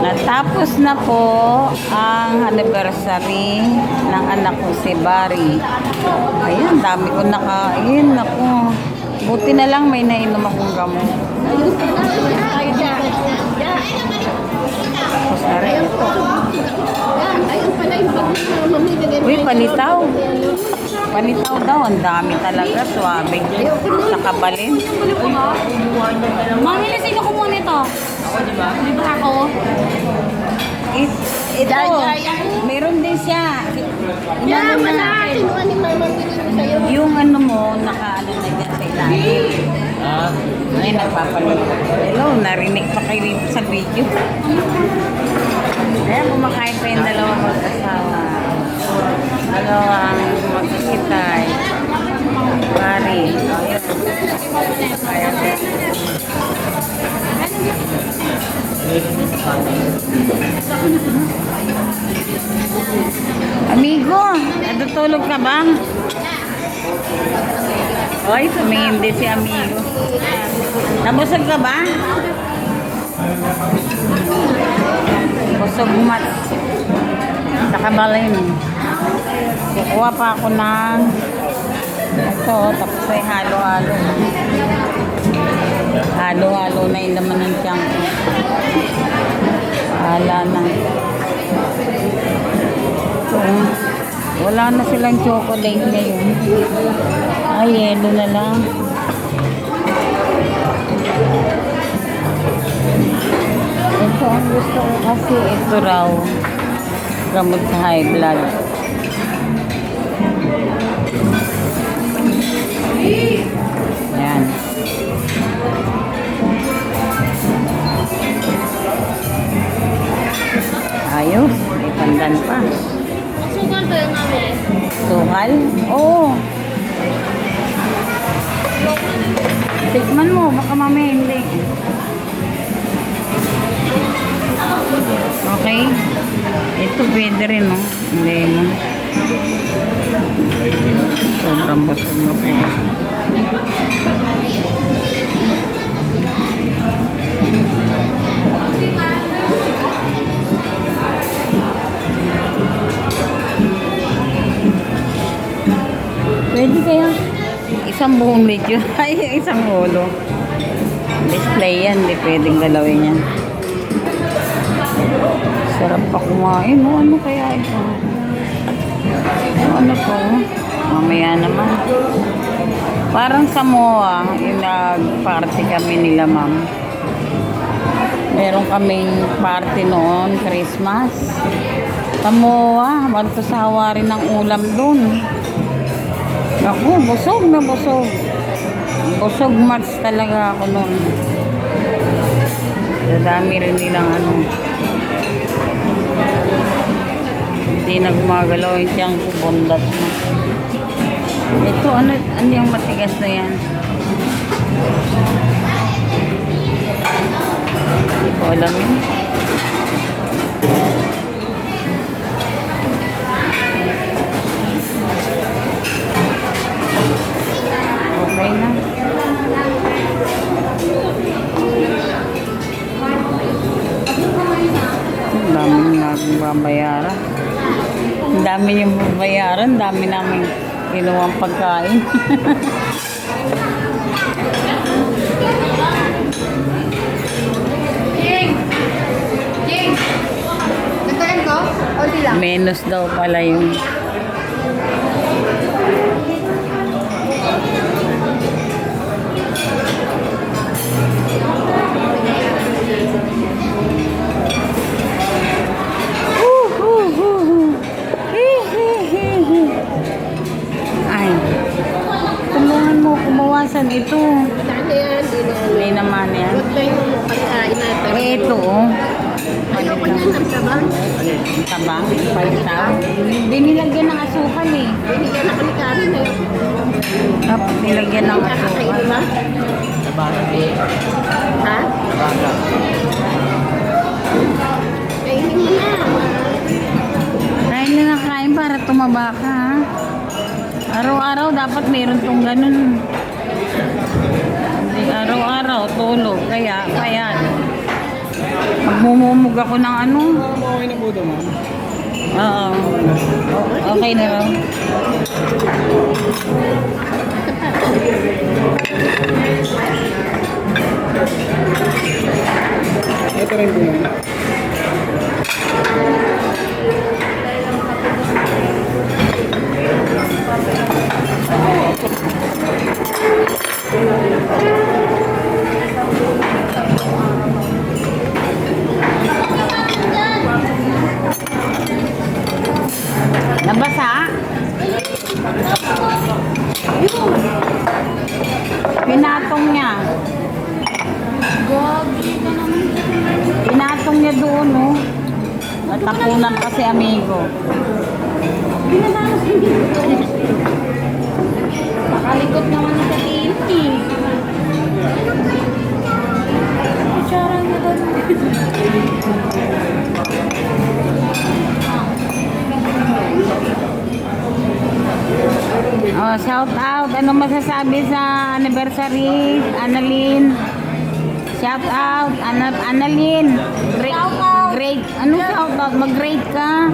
Natapos na po ang anniversary ng anak ko si Barry. Ayun, dami ko nakain. Naku, buti na lang may nainom akong gamot. Tapos na rin ito. Uy, panitaw. Panitaw daw. Ang dami talaga. Suwabe. Sa kabalin. Mami, nasino ko muna ito? Ako, di ba? Di ba ako? Ito. Meron din siya. Yeah, wala. Kinuha ni Mama binili sa'yo. Yung ano mo, nakaano na dyan sa ilalim. Ay, nagpapanood. Hello, narinig pa kayo dito sa video. Kaya kumakain pa yung dalawang mag-asawa. Dalawang magkikitay. Pari. Ayan. Amigo, natutulog ka ba? Oy, tumingin din si amigo. Nabusog ka ba? Busog mat. Saka balin. Kukuha pa ako ng ito, tapos ay halo-halo. Halo-halo na yung laman ng tiyang ko. Hala na. So, wala na silang chocolate ngayon. Ay, yelo na lang. Ito ang gusto ko kasi ito raw. Gamot sa high blood. Yan. Ayos, may pandan pa. Sugal ba yung mami? Sukal? Oo. Tikman mo, baka mamaya hindi. Okay. Ito pwede rin, no? Hindi mo. Sobrang busog na po. Pwede kaya isang buong video. Ay, isang ulo. Display yan, hindi pwedeng galawin yan. Sarap pa kumain. O, ano kaya ito? Ano to? Mamaya naman. Parang Samoa, yung nag-party kami nila, ma'am. Meron kaming party noon, Christmas. Samoa, magsasawa rin ng ulam doon. Ako, busog na busog. Busog mats talaga ako noon. Dadami rin nilang ano. Hindi nagmagalaw yung siyang kubondat na. Ito, ano yung matigas na yan? Hindi ko alam yun. Okay na. Ang daming nagbabayaran. Ang dami yung babayaran. Ang dami namin kinuwang pagkain. Menos daw pala yung ay, tulungan mo kumawasan ito. Hindi naman yan. Huwag ba yung pagkain natin? Eh, ito oh. Ayoko na ng tabang. Ang tabang, palitaw. Hindi nilagyan ng asukal eh. Binigyan ako ni Karen eh. Tapos nilagyan ng Nakakain asukal. ba? Ha? Kainin mo na. Kain na na kain para tumaba ka ha. Araw-araw dapat meron tong ganun. Hindi araw-araw tulog. Kaya, yan. Pag Namumumog ako ng ano. Okay na po ito, ma'am. Oo. Okay na raw. Ito rin po, ma'am. Nabasa? Pinatong niya. Pinatong niya doon, no? Natapunan kasi amigo. Nakalikot naman sa TV. Kutsara niya doon. Oh, shout out. Ano masasabi sa anniversary, Annalyn? Shout out, Annalyn. Shout out. Great. Ano shout out? Mag-great ka.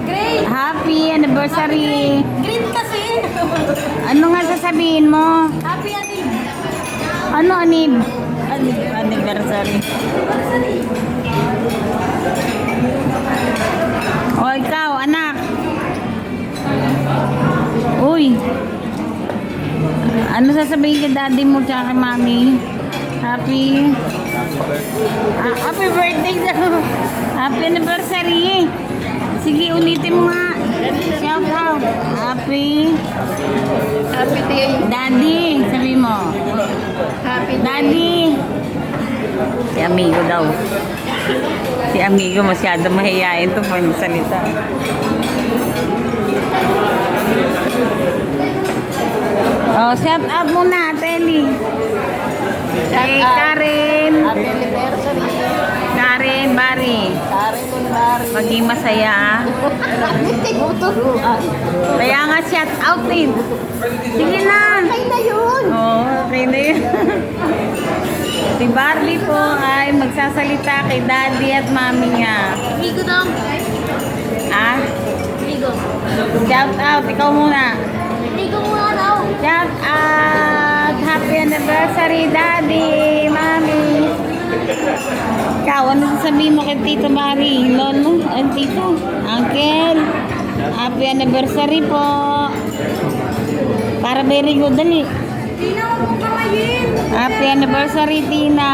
Great. Happy anniversary. Green kasi. Ano nga sasabihin mo? Happy Anib. Ano anib? Anniversary. O ikaw, anak. Uy. Ano sasabihin kay daddy mo tsaka kay mami? Happy birthday daw. Happy anniversary. Sige, ulitin mo nga. Shout out. Happy day. Daddy. Sabi mo. Happy Daddy. Si amigo daw. Si amigo masyado mahihayin to pag magsalita. Oh, shout out muna, Telly. Kay Karen. Happy anniversary. Karen Bari. Karen Kunwari. Maging masaya. Tinuturuan. Kaya nga shout out din. Sige na. Okay na yun. Oh, okay na yun. Si Barbie po ay magsasalita kay daddy at mami niya. Migo daw. Ah? Migo. Shout out, ikaw muna. Migo muna daw. Shout out! Happy anniversary, daddy, mami. Ikaw, ano sasabihin mo kay Tito Mari? Lolo? Ay, Tito? Uncle? Happy anniversary po. Para very good, dali. Tina, huwag mong kamayin. Happy anniversary, Tina.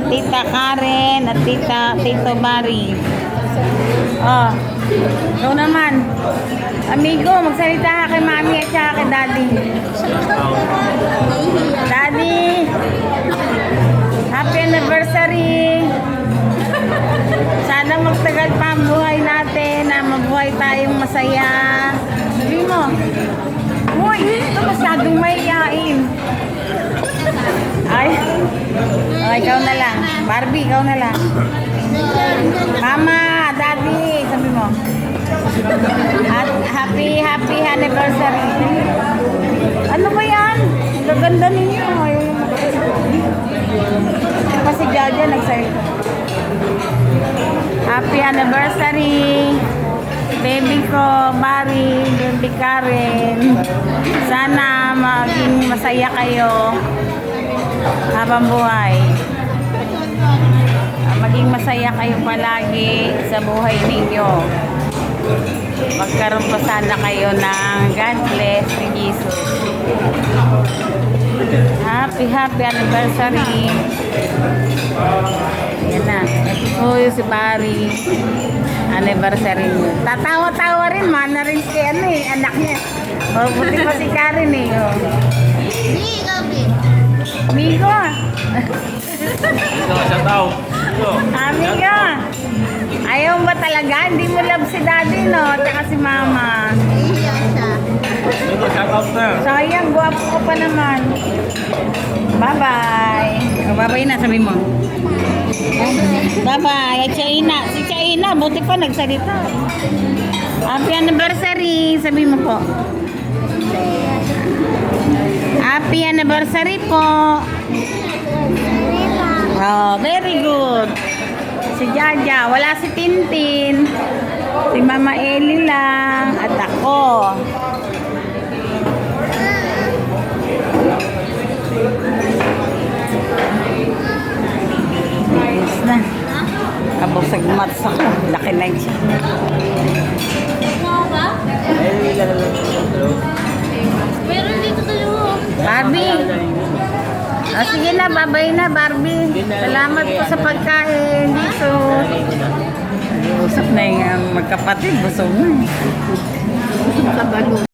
Tita Karen at Tito Mari. Oh, ikaw naman. Amigo, magsalita ka kay mami at saka kay daddy. Daddy, happy anniversary. Sana magtagal pa ang buhay natin na mabuhay tayong masaya. Sabi mo, uy, ito masyadong mahihain. Ay, oh, ikaw na lang. Barbie, ikaw na lang. Mama, daddy, sabi mo. At happy anniversary. Ano ba yan? Ang gaganda ninyo. Kasi Jaja nagsalita. Happy anniversary. Baby ko, Mari, baby Karen. Sana maging masaya kayo habang buhay. Maging masaya kayo palagi sa buhay ninyo. Magkaroon pa sana kayo ng God bless ni Jesus. Happy anniversary. Yan na. Ito si Barry. Anniversary niyo. Tatawa-tawa rin. Mana rin si anak niya. O, buti pa si Karen eh. O. Hindi, gabi. Amigo. Shout out. Amigo. Ayaw ba talaga? Hindi mo love si daddy, no? Tsaka si mama. Iiyak siya. Shout out na. Sayang, guwapo ko pa naman. Bye-bye. O, bye-bye na, sabi mo. Bye-bye. At Chaina. Si Chaina, buti pa nagsalita. Happy anniversary. Sabi mo po. Happy anniversary po. Oh, very good. Si Jaja. Wala si Tintin. Si Mama Eli lang. At ako. Ayos na. Kabusag mats ako. Laki na siya. Ano ba? Meron dito dalawa. Barbie. O sige na, babay na Barbie. Salamat po sa pagkain dito. Usap na yung magkapatid. Busog na. Sa balon.